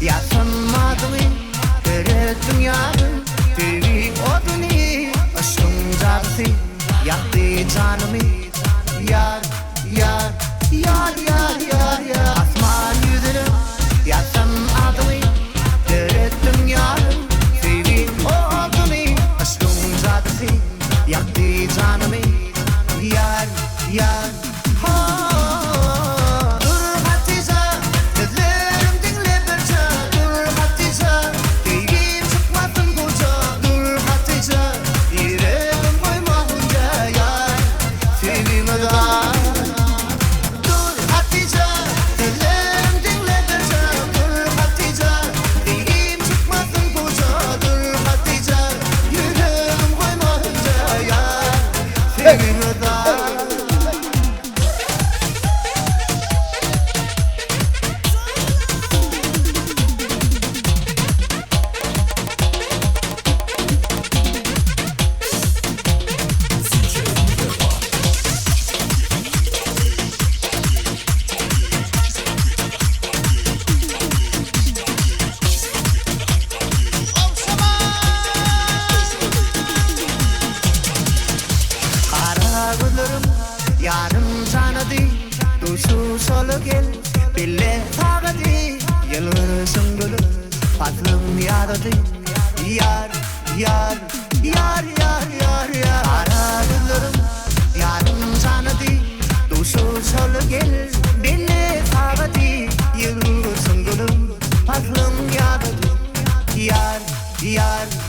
Yaşanmadı mı kara dünyanın Tevi oduni aşkın cadısı Yaktı canımı Yar, yar, yar, yar, yar, yar Asman yüzünü yaşanmadı mı kara dünyanın Tevi oduni aşkın cadısı Yaktı canımı Yar, yar, yarım canadı Duşu solu gel Bille tağadı Yılır gülü Fatlım yaradı Yar, yar, yar, yar, yar, yar Kara gülürüm yarım canadı Duşu solu gel Bille tağadı Yılır gülü Fatlım yaradı Yar, yar